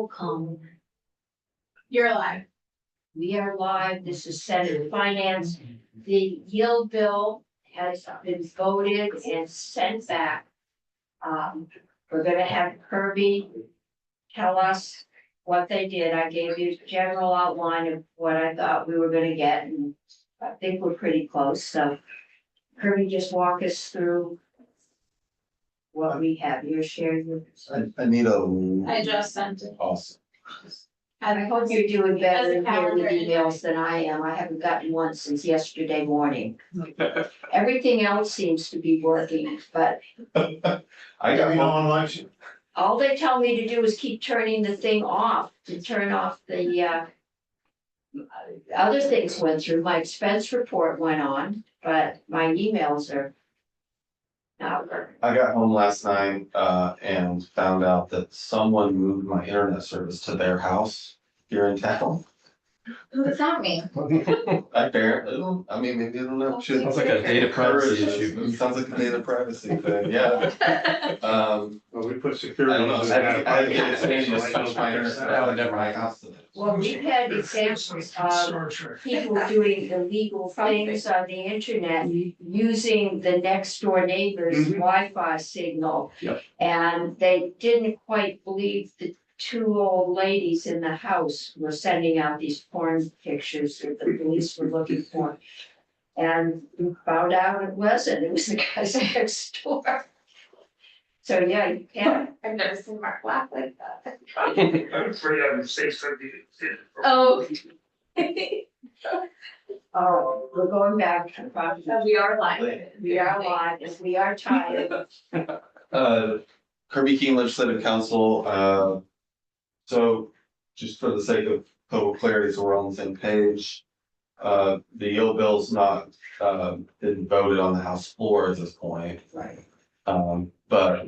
Roll call. You're live. We are live. This is Senate Finance. The yield bill has been voted and sent back. We're gonna have Kirby tell us what they did. I gave you a general outline of what I thought we were gonna get, and I think we're pretty close, so. Kirby, just walk us through what we have. You're sharing. I need a. I just sent it. Awesome. I hope you're doing better As a in here with calendar emails than I am. I haven't gotten one since yesterday morning. Everything else seems to be working, but I got on lunch. all they tell me to do is keep turning the thing off, to turn off the other things went through. My expense report went on, but my emails are not working. I got home last night, and found out that someone moved my internet service to their house here in town. What does that mean? Apparently, I mean, maybe I don't know. Should- Sounds like a data privacy issue. Sounds like a data privacy thing, yeah. Well, we put security. I don't know. on I had to that. get it changed, just switch my internet. That would never my happen. house. Well, we've had examples of people doing illegal things on the internet using the next door neighbor's Mhm. Wi-Fi signal. Yep. And they didn't quite believe the two old ladies in the house were sending out these porn pictures that the police were looking for. And we found out it wasn't, it was the guys next door. So, yeah, you can. I've never seen Mark laugh like that. I'm afraid I would say something. Oh. Oh, we're going back to property. We are live. We are live, and we are tired. Kirby Keene Legislative Council, so just for the sake of total clarity, so we're on the same page. The yield bill's not, been voted on the House floor at this point. Right. But,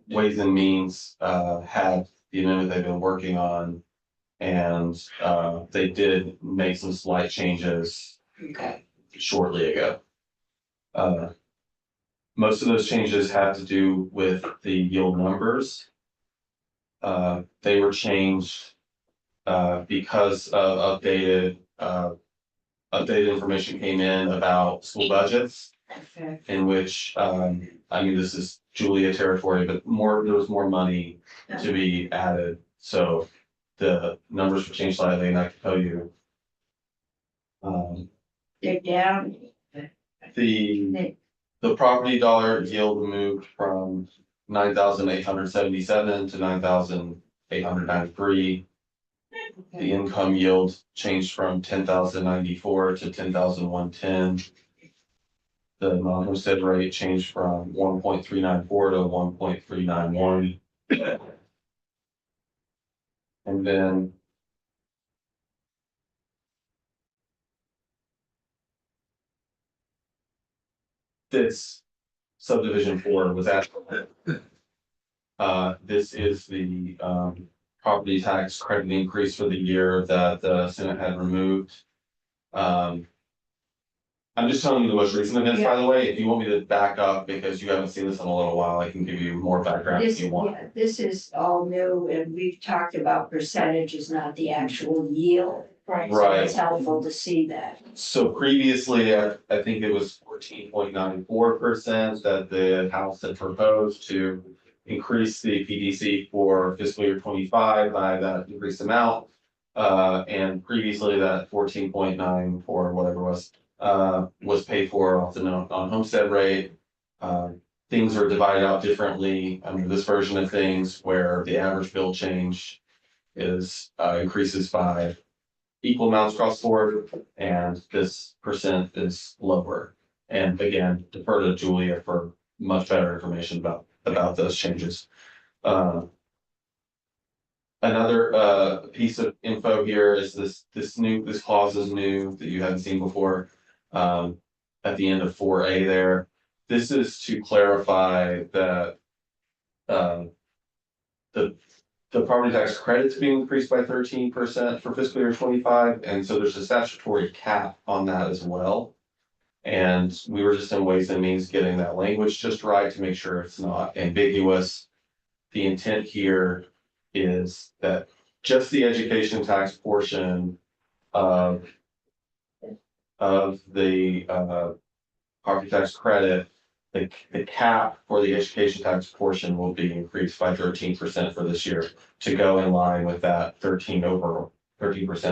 Ways and Means, had the amendment they've been working on. And, they did make some slight changes Okay. shortly ago. Most of those changes had to do with the yield numbers. They were changed because of updated information came in about school budgets, Okay. in which, I mean, this is Julia territory, but there was more money to be added, so the numbers were changed slightly, and I can tell you. They're down. The property dollar yield moved from 9,877 to 9,893. The income yield changed from 10,094 to 10,110. The non-homestead rate changed from 1.394 to 1.391. And then this subdivision 4 was actually, this is the, property tax credit increase for the year that the Senate had removed. I'm just telling you the most recent events, by the way. If you want me to back up because you haven't seen this in a little while, I can give you more background if This, you want. yeah, this is all new, and we've talked about percentages, not the actual yield. Right. So Right. it's helpful to see that. So previously, I think it was 14.94% that the House had proposed to increase the PDC for fiscal year 25 by that increased amount. And previously that 14.94, whatever was paid for off the non-homestead rate. Things are divided out differently under this version of things, where the average bill change is increases by equal amounts across the board, and this percent is lower. And again, defer to Julia for much better information about those changes. Another piece of info here is this clause is new that you haven't seen before. At the end of 4A there, this is to clarify that the property tax credit's being increased by 13% for fiscal year 25, and so there's a statutory cap on that as well. And we were just in Ways and Means getting that language just right to make sure it's not ambiguous. The intent here is that just the education tax portion of the property tax credit, the cap for the education tax portion will be increased by 13% for this year to go in line with that 13%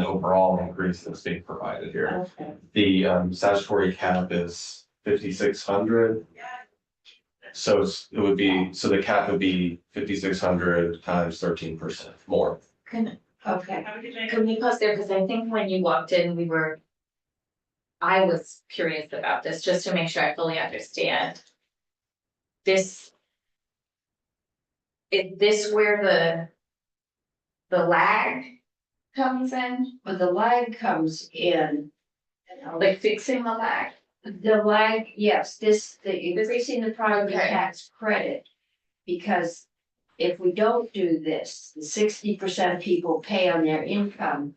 overall increase that's being provided here. Okay. The statutory cap is 5,600. So the cap would be 5,600 times 13% more. Okay, Can we pause there, because I think when you walked in, I was curious about this, just to make sure I fully understand. Is this where the lag comes in, but the lag comes in. like fixing the lag? The lag, yes, the increasing the property Okay. tax credit. Because if we don't do this, the 60% people pay on their income.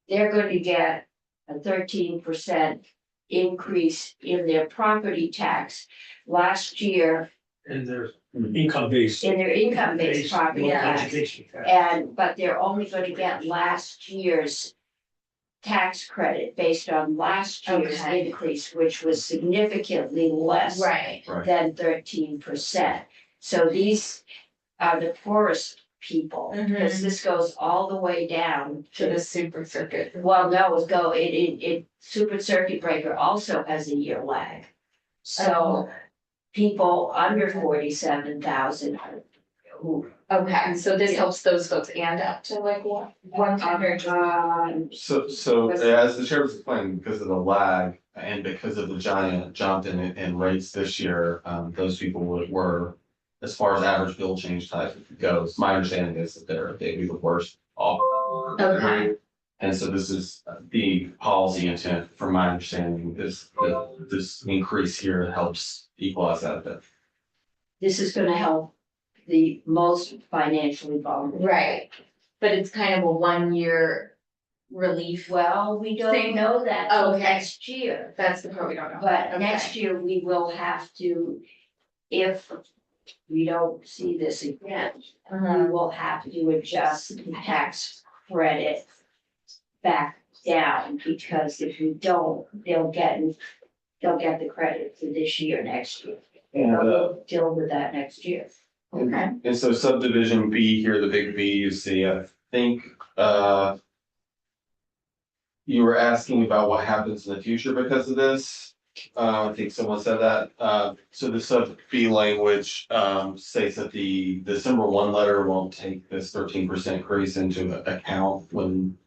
They're going to get a 13% increase in their property tax. Last year, And there's income based. in their income-based property tax. But they're only going to get last year's tax credit based on last year's Okay. increase, which was significantly less Right. than 13%. So these are the poorest people, because this goes all the way down To to the super circuit. well, no, it super circuit breaker also has a year lag. So people under 47,000 who Okay, so this helps those folks and up to like one hundred. So as the chair was explaining, because of the lag and because of the giant jump in rates this year, those people were, as far as average bill change type goes, my understanding is that they'd be the worst off. Okay. And so this is the policy intent, from my understanding, is that this increase here helps equalize that a bit. this is gonna help the most financially vulnerable. Right, but it's kind of a 1 year relief. Well, we don't Thing. know that till Okay. next year, That's the part we don't know. but Okay. next year we will have to, if we don't see this again, we will have to adjust the tax credit back down, because if we don't, they'll get the credit for this year, next year. And, We'll deal with that next year. Okay. And so subdivision B here, the big B you see, I think, you were asking about what happens in the future because of this. I think someone said that. So the sub B language, states that the December 1 letter won't take this 13% increase into account when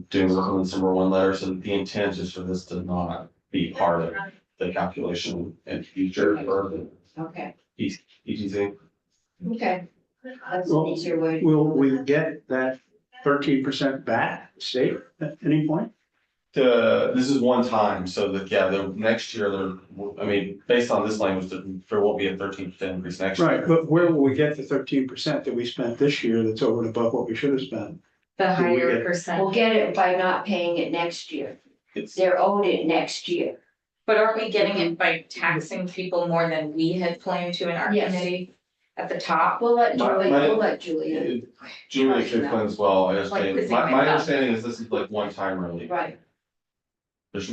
doing the December 1 letter. So the intent is for this to not be part of the calculation in future for the Okay, ETC. okay. That's an Well, easier way. to Will do we it. get that 13% back, state, at any point? This is one time, so that, yeah, the next year, based on this language, there won't be a 13% increase next year. Right, but where will we get the 13% that we spent this year that's over and above what we should have spent? The we higher get- We'll percent, get it by not paying it next year. It's, They're owed it next year. but aren't we getting it by taxing people more than we had planned to in our Yes. committee? At the top? We'll let My- Julie, my- we'll let Julia, Julie could explain as well, I Like understand, quizzing my myself. understanding is this is like one time relief. right. It's,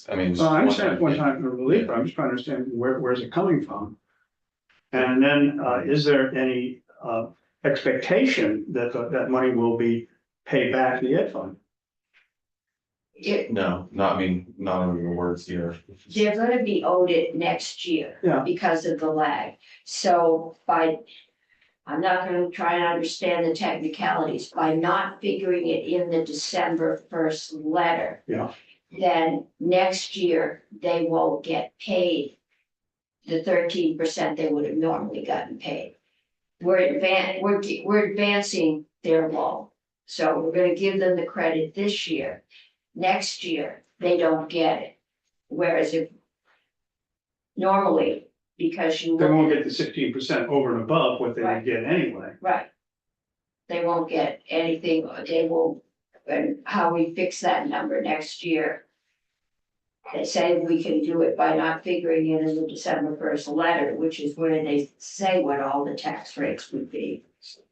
I mean. it's Well, I just understand it's one time for relief, but I'm just trying to understand where's it coming from? And then, is there any, expectation that that money will be paid back to the ed fund? No, not in your words here. They're gonna be owed it next year. Yeah. Because of the lag. So I'm not gonna try and understand the technicalities, by not figuring it in the December 1st letter. Yeah. Then next year, they won't get paid the 13% they would have normally gotten paid. We're advancing their loan, so we're gonna give them the credit this year. Next year, they don't get it. Whereas if normally, because you. They won't get the 16% over and above what they would get anyway. Right. They won't get anything, they will, and how we fix that number next year. They say we can do it by not figuring it in the December 1st letter, which is where they say what all the tax rates would be.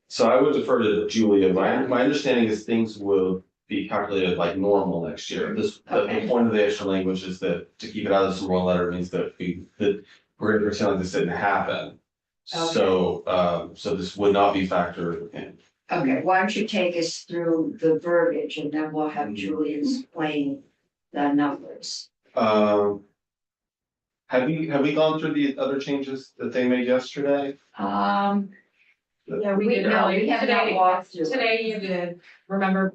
So I would defer to Julia. My understanding is things will be calculated like normal next year. The Okay. point of the extra language is that to keep it out of the Super Bowl letter means that we're gonna pretend like this didn't happen. So, so this would not be factored in. Okay, why don't you take us through the verbiage and then we'll have Julie explain the numbers. Have we gone through the other changes that they made yesterday? Yeah, No, we have not walked through. Today you did, remember?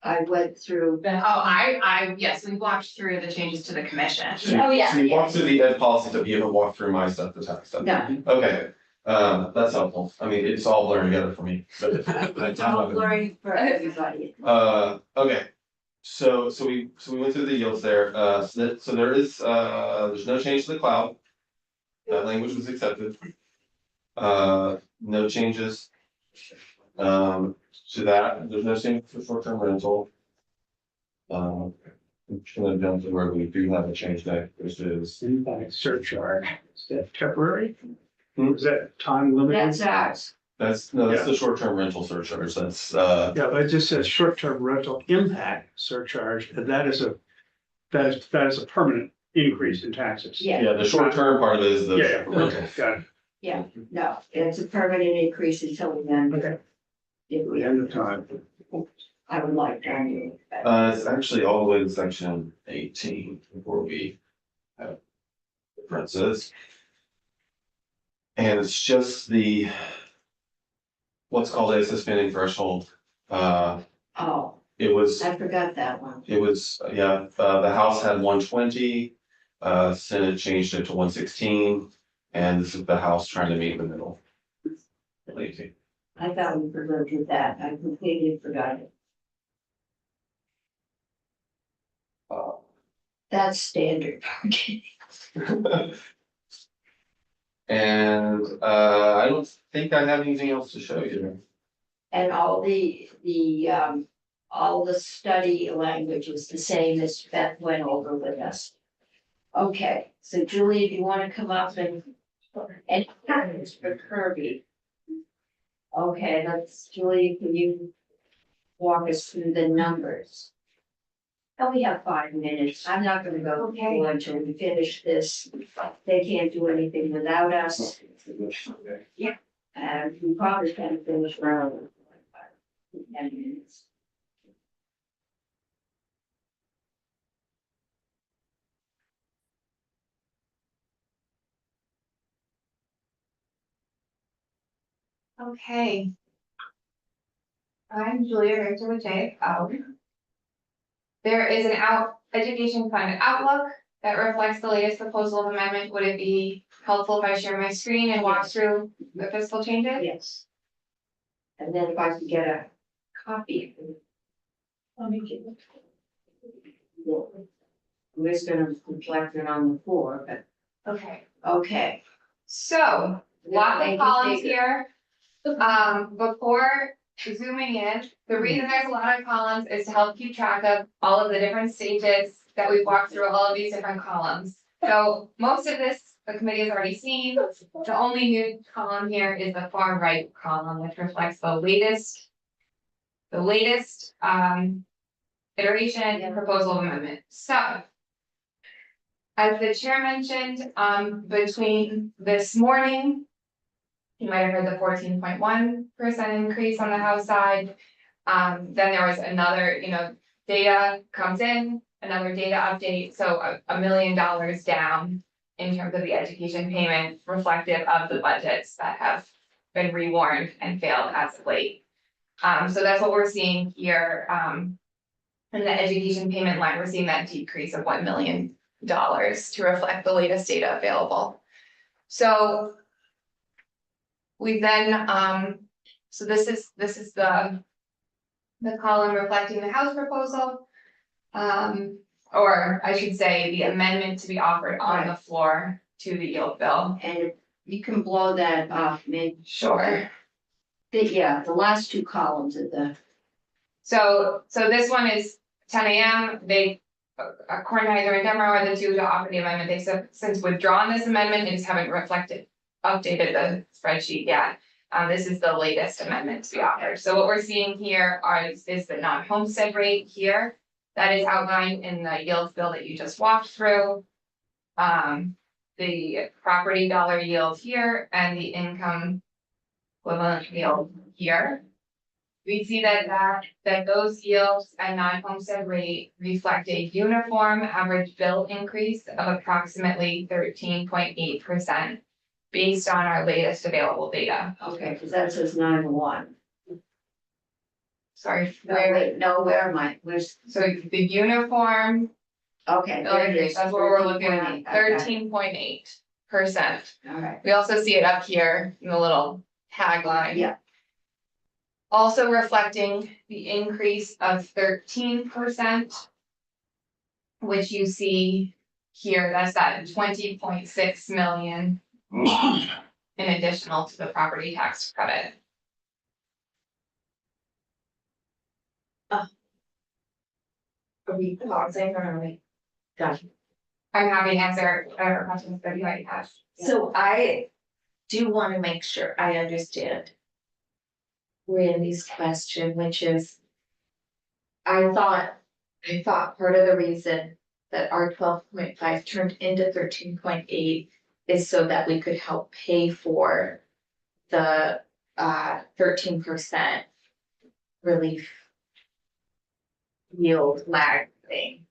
I went through, Yes, we walked through the changes to the commission. Oh, yeah, So we yeah. walked through the ed policy, but you haven't walked through my stuff, the tax stuff. no, Okay, that's helpful. I mean, it's all blurring together for me. it's all blurry for everybody. Okay. So we went through the yields there. So there is, there's no change to the cloud. That language was accepted. No changes. To that, there's no change for short-term rental. I'm just gonna jump to where we do have a change there, which is, Impact surcharge, is that temporary? Hmm? Is that time limited? That's ours. that's the short-term rental surcharge. That's, Yeah, but it just says short-term rental impact surcharge, and that is a permanent increase in taxes. Yeah, the short-term part of it is the. Yeah, okay, got it. no, it's a permanent increase until then. Okay. If we, The end of time. I would like to. It's actually all the way to section 18 before we have differences. And it's just the what's called a suspending threshold. Oh, It was, I forgot that one. the House had 120, Senate changed it to 116, and this is the House trying to meet in the middle. Lazy. I thought we forgot to do that. I completely forgot it. That's standard. And I don't think I have anything else to show you. And all the study language is the same as Beth went over with us. Okay, so Julie, if you wanna come up and for Kirby. Okay, Julie, can you walk us through the numbers? And we have 5 minutes. I'm not gonna go through until we finish this. They can't do anything without us. And we probably can finish around 10 minutes. Okay. I'm Julia Richter with JFO. There is an education fund outlook that reflects the latest proposal of amendment. Would it be helpful if I share my screen and walk through the fiscal changes? Yes. And then if I could get a copy. Let me get it. We're just gonna reflect it on the floor, but, Okay, okay. so lots of columns here. Before zooming in, the reason there's a lot of columns is to help keep track of all of the different stages that we've walked through, all of these different columns. So most of this, the committee has already seen. The only new column here is the far right column, which reflects the latest iteration and proposal amendment. So as the chair mentioned, between this morning, you might have heard the 14.1% increase on the House side. Then there was another, data comes in, another data update, so $1 million down in terms of the education payment reflective of the budgets that have been rewarned and failed as of late. So that's what we're seeing here. In the education payment line, we're seeing that decrease of $1 million to reflect the latest data available. So we then, so this is the column reflecting the House proposal. Or I should say the amendment to be offered on the floor to the yield bill. And if you can blow that off, maybe. Sure. The last 2 columns of the, So this one is 10 AM. Kornheiser and Demerara are the 2 to offer the amendment. They've since withdrawn this amendment and just haven't updated the spreadsheet yet. This is the latest amendment to be offered. So what we're seeing here is the non-homestead rate here. That is outlined in the yield bill that you just walked through. The property dollar yield here and the income equivalent yield here. We see that those yields and non-homestead rate reflect a uniform average bill increase of approximately 13.8%. Based on our latest available data. Okay, because that says 901. Sorry, Where am I? Where's, so the uniform okay, bill there it increase, is. that's what we're looking at, 13.8. 13.8%. All right, We also see it up here in the little tagline. yeah, Also reflecting the increase of 13%. Which you see here, that's that 20.6 million. In additional to the property tax credit. Are we pausing or are we done? I'm happy to answer whatever questions that you might have. So I do want to make sure I understand Randy's question, which is I thought part of the reason that our 12.5 turned into 13.8 is so that we could help pay for the 13% relief yield lag thing.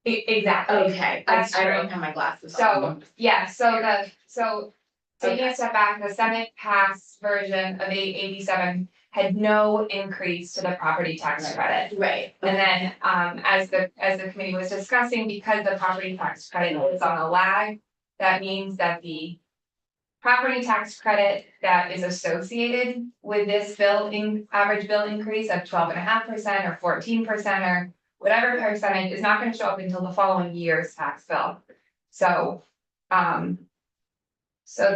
Exactly. Okay, I That's don't true. have my glasses So, on. yeah, so taking Okay. a step back, the Senate passed version of 887 had no increase to the property tax credit. Right. And then, as the committee was discussing, because the property tax credit is on a lag, that means that the property tax credit that is associated with this average bill increase of 12.5% or 14% or whatever percentage is not gonna show up until the following year's tax bill. So, so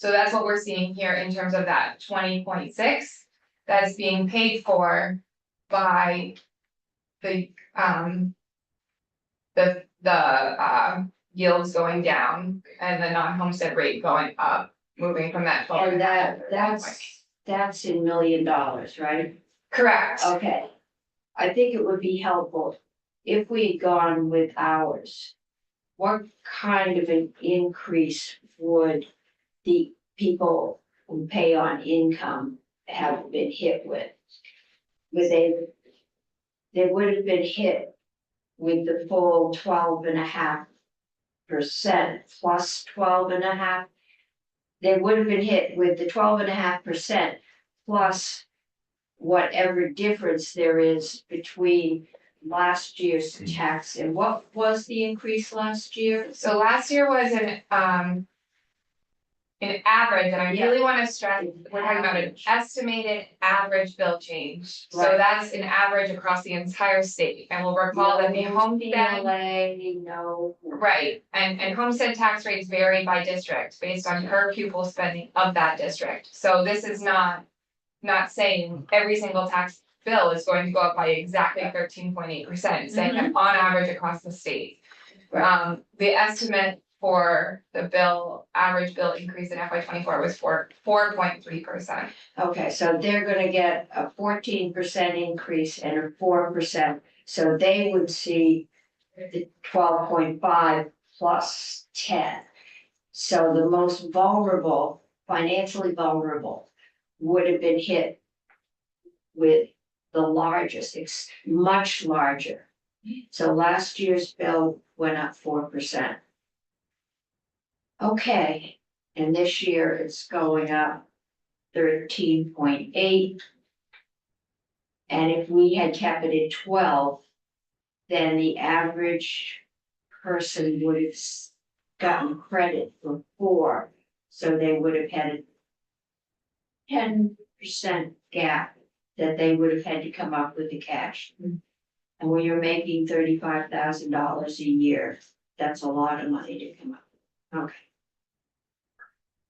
that's what we're seeing here in terms of that 20.6 that's being paid for by the yields going down and the non-homestead rate going up, moving from that 12. and that's in $1 million, right? Correct. Okay. I think it would be helpful if we had gone with ours. What kind of an increase would the people who pay on income have been hit with? They would have been hit with the full 12.5% plus 12.5. They would have been hit with the 12.5% plus whatever difference there is between last year's tax and what was the increase last year? So last year was an average, and I really wanna stress, we're talking about an estimated average bill change. So Right. that's an average across the entire state, and we'll recall that the homestead. PLA, no. Right, and homestead tax rates vary by district based on per pupil spending of that district. So this is not saying every single tax bill is going to go up by exactly 13.8%, saying that on average across the state. Right. The estimate for the average bill increase in FY 24 was 4.3%. Okay, so they're gonna get a 14% increase and a 4%, so they would see the 12.5 plus 10. So the most vulnerable, financially vulnerable, would have been hit with the largest, it's much larger. So last year's bill went up 4%. Okay, and this year it's going up 13.8. And if we had kept it at 12, then the average person would have gotten credit for 4, so they would have had a 10% gap that they would have had to come up with the cash. And when you're making $35,000 a year, that's a lot of money to come up with. Okay.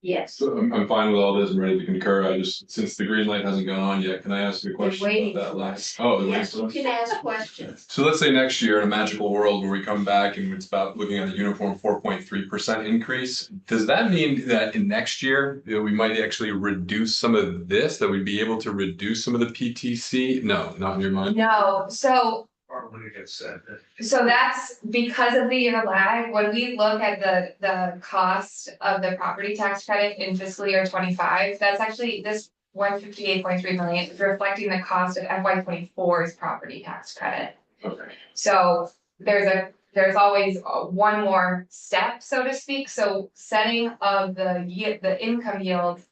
Yes, So I'm fine with all this, I'm ready to concur, I just, since the green light hasn't gone on yet, can I ask you a they're question waiting about that for last? us. Oh, they're Yes, waiting you for us? can ask questions. So let's say next year in a magical world where we come back and it's about looking at a uniform 4.3% increase. Does that mean that in next year, you know, we might actually reduce some of this, that we'd be able to reduce some of the PTC? No, not in your mind. No, so Probably gets said that. So that's because of the year lag, when we look at the cost of the property tax credit in fiscal year 25, that's actually this 158.3 million is reflecting the cost of FY 24's property tax credit. Okay. So there's always one more step, so to speak, so setting of the income yield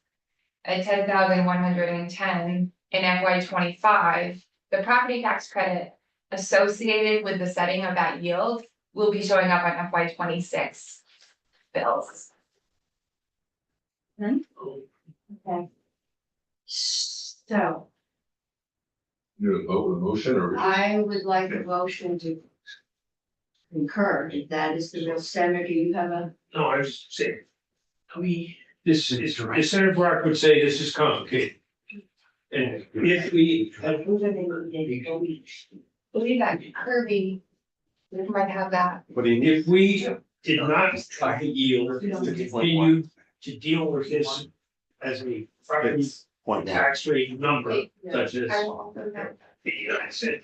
at 10,110 in FY 25, the property tax credit associated with the setting of that yield will be showing up on FY 26 bills. Okay. So You a vote with a motion or? I would like a motion to concur, if that is the real Senator, you have a, No, I was saying, this is, as Senator Brock would say, this is complicated. And if we had Believe that Kirby, we might have that. What do you need? If we did not cut the yield, to continue to deal with this as a property It's point one. tax rate number, such as. I will also have- I said,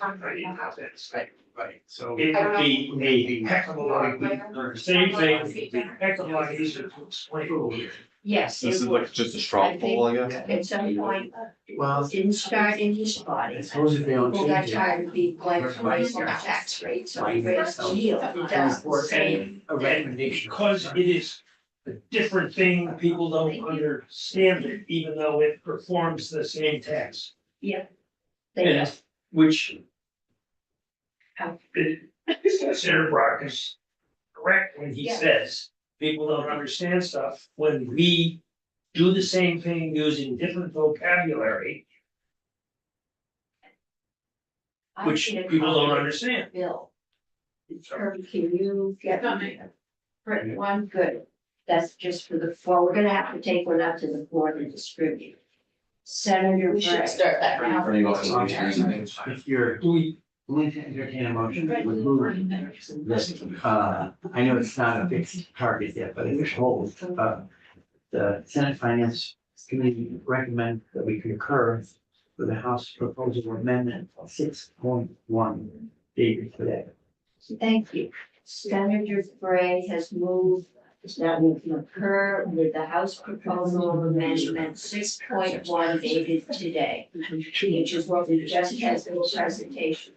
right, so I it don't would be a heck of a lot, know. same thing, it'd be a heck of a lot easier to explain. yes, This it is would. like just a straw poll, I guess. At some point, Well, it didn't start in his body. suppose if they don't People got change it. tired of being blamed for raising the tax rate, so we raised the yield, it does the same. A recommendation. Because it is a different thing, people don't understand it, even though it performs the same task. They And which. Senator Brock is correct when he Yeah. says, people don't understand stuff, when we do the same thing using different vocabulary, I which need a people don't copy of understand. the Bill. Kirby, can you get me a print one? Good. That's just for the floor. We're gonna have to take one out to the floor to distribute. Senator We should Bray. start that now. If you're willing to entertain a motion to remove this, I know it's not a fixed target yet, but if it holds, the Senate Finance Committee recommend that we concur with the House proposal amendment 6.1 dated today. Thank you. Senator Bray has moved that we concur with the House proposal of amendment 6.1 dated today, which is what we just had in the presentation.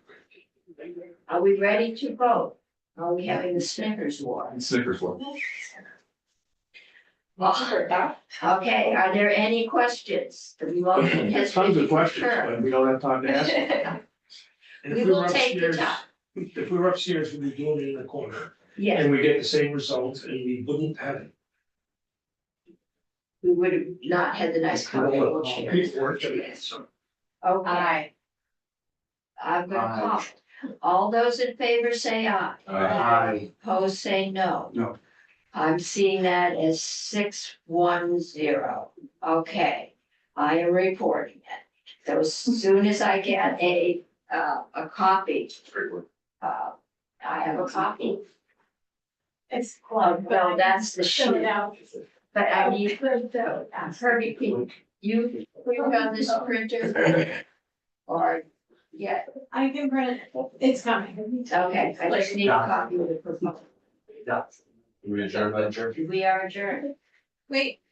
Are we ready to vote? Are we having the Snickers war? Snickers one. Okay, are there any questions? The motion has been Tons of questions, concurred. but we don't have time to ask them. And We if will were take the upstairs, time. if we were upstairs, we'd be doing it in the corner, Yes, and we get the same results, and we wouldn't have it. we would have not had the nice comfortable chairs. Paperwork, so. Okay. I'm gonna call. All those in favor say aye. Aye. Opposed, say no. No. I'm seeing that as 610. Okay, I am reporting it. So as soon as I get a copy, I have a copy. It's, well, that's the sheet. But I need, Herbie, can you click on this printer? Or, yeah, I can print it, it's coming. okay, I just need a copy of the proposal. We adjourn, Madam Chair? We are adjourned. Wait,